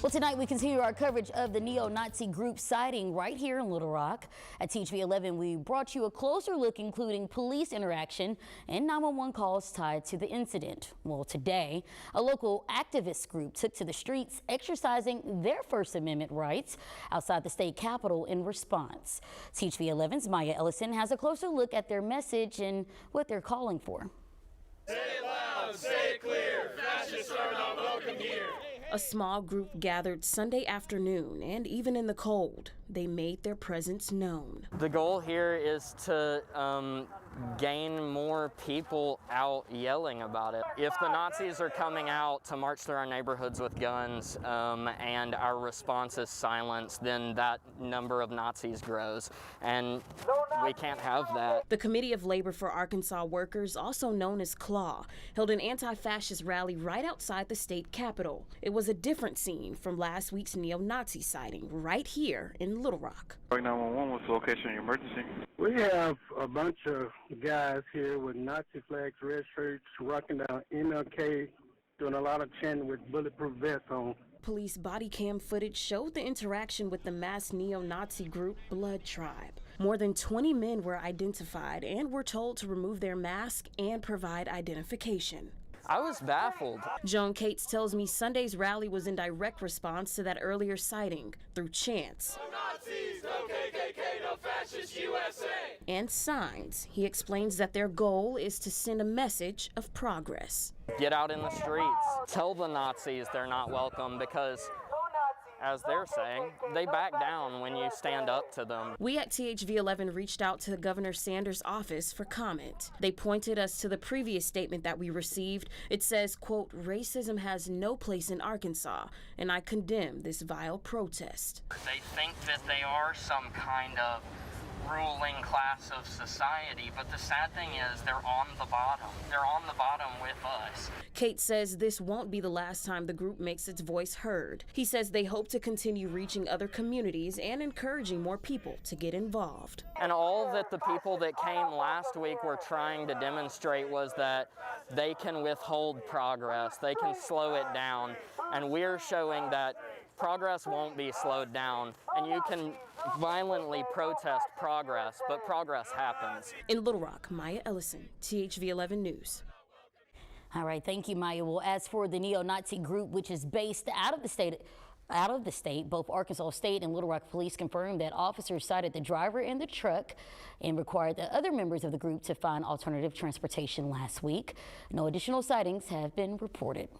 Well, tonight we continue our coverage of the neo-Nazi group sighting right here in Little Rock. At THV 11, we brought you a closer look, including police interaction and 911 calls tied to the incident. Well, today, a local activist group took to the streets, exercising their First Amendment rights outside the state capitol in response. THV 11's Maya Ellison has a closer look at their message and what they're calling for. Say it loud, say it clear, fascists are not welcome here. A small group gathered Sunday afternoon, and even in the cold, they made their presence known. The goal here is to gain more people out yelling about it. If the Nazis are coming out to march through our neighborhoods with guns and our response is silence, then that number of Nazis grows, and we can't have that. The Committee of Labor for Arkansas Workers, also known as CLAW, held an anti-fascist rally right outside the state capitol. It was a different scene from last week's neo-Nazi sighting right here in Little Rock. 911, what's the location of your emergency? We have a bunch of guys here with Nazi flags, red shirts, rocking down MLK, doing a lot of chanting with bulletproof vests on. Police body cam footage showed the interaction with the masked neo-Nazi group Blood Tribe. More than 20 men were identified and were told to remove their mask and provide identification. I was baffled. Joan Cates tells me Sunday's rally was in direct response to that earlier sighting through chants. No Nazis, no KKK, no fascist USA. And signs. He explains that their goal is to send a message of progress. Get out in the streets. Tell the Nazis they're not welcome because, as they're saying, they back down when you stand up to them. We at THV 11 reached out to Governor Sanders' office for comment. They pointed us to the previous statement that we received. It says, quote, "Racism has no place in Arkansas, and I condemn this vile protest." They think that they are some kind of ruling class of society, but the sad thing is they're on the bottom. They're on the bottom with us. Kate says this won't be the last time the group makes its voice heard. He says they hope to continue reaching other communities and encouraging more people to get involved. And all that the people that came last week were trying to demonstrate was that they can withhold progress, they can slow it down, and we're showing that progress won't be slowed down, and you can violently protest progress, but progress happens. In Little Rock, Maya Ellison, THV 11 News. All right, thank you, Maya. Well, as for the neo-Nazi group, which is based out of the state, both Arkansas State and Little Rock Police confirmed that officers cited the driver in the truck and required the other members of the group to find alternative transportation last week. No additional sightings have been reported.